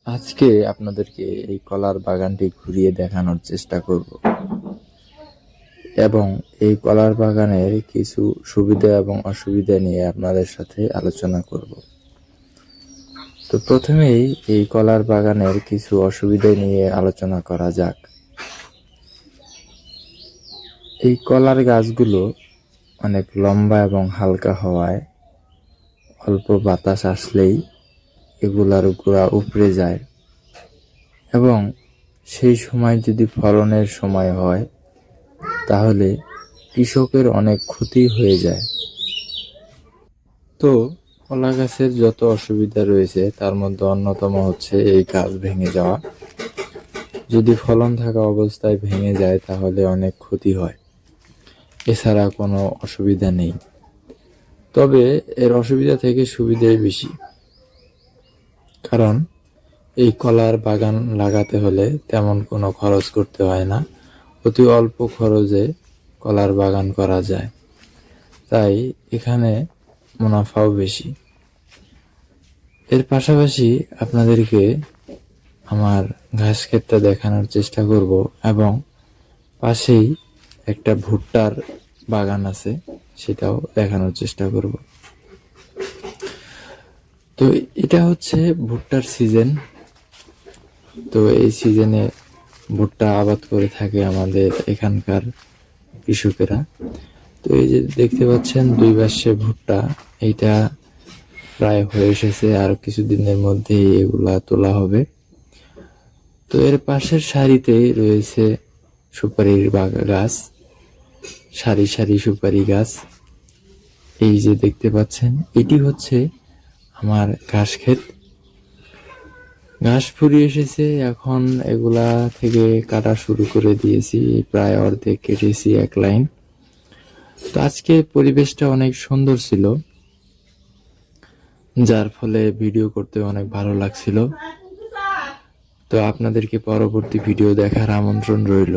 আজকে আপনাদেরকে এই কলার বাগানটি ঘুরিয়ে দেখানোর চেষ্টা করব এবং এই কলার বাগানের কিছু সুবিধা এবং অসুবিধা নিয়ে আপনাদের সাথে আলোচনা করব। তো প্রথমেই এই কলার বাগানের কিছু অসুবিধা নিয়ে আলোচনা করা যাক। এই কলার গাছগুলো অনেক লম্বা এবং হালকা হওয়ায় অল্প বাতাস আসলেই এগুলার গোড়া উপড়ে যায় এবং সেই সময় যদি ফলনের সময় হয় তাহলে কৃষকের অনেক ক্ষতি হয়ে যায়। তো কলা গাছের যত অসুবিধা রয়েছে তার মধ্যে অন্যতম হচ্ছে এই গাছ ভেঙে যাওয়া। যদি ফলন থাকা অবস্থায় ভেঙে যায় তাহলে অনেক ক্ষতি হয়, এছাড়া কোনো অসুবিধা নেই। তবে এর অসুবিধা থেকে সুবিধাই বেশি, কারণ এই কলার বাগান লাগাতে হলে তেমন কোনো খরচ করতে হয় না, অতি অল্প খরচে কলার বাগান করা যায়, তাই এখানে মুনাফাও বেশি। এর পাশাপাশি আপনাদেরকে আমার ঘাস ক্ষেতটা দেখানোর চেষ্টা করব এবং পাশেই একটা ভুট্টার বাগান আছে, সেটাও দেখানোর চেষ্টা করব। তো এটা হচ্ছে ভুট্টার সিজন। তো এই সিজনে ভুট্টা আবাদ করে থাকে আমাদের এখানকার কৃষকেরা। তো এই যে দেখতে পাচ্ছেন দুই পাশে ভুট্টা, এইটা প্রায় হয়ে এসেছে, আর কিছুদিনের মধ্যেই এগুলা তোলা হবে। তো এর পাশের সারিতেই রয়েছে সুপারির গাছ, সারি সারি সুপারি গাছ। এই যে দেখতে পাচ্ছেন এটি হচ্ছে আমার ঘাস ক্ষেত। ঘাস ফুরিয়ে এসেছে, এখন এগুলা থেকে কাটা শুরু করে দিয়েছি, প্রায় অর্ধেক কেটেছি এক লাইন। তো আজকে পরিবেশটা অনেক সুন্দর ছিল, যার ফলে ভিডিও করতে অনেক ভালো লাগছিল। তো আপনাদেরকে পরবর্তী ভিডিও দেখার আমন্ত্রণ রইল।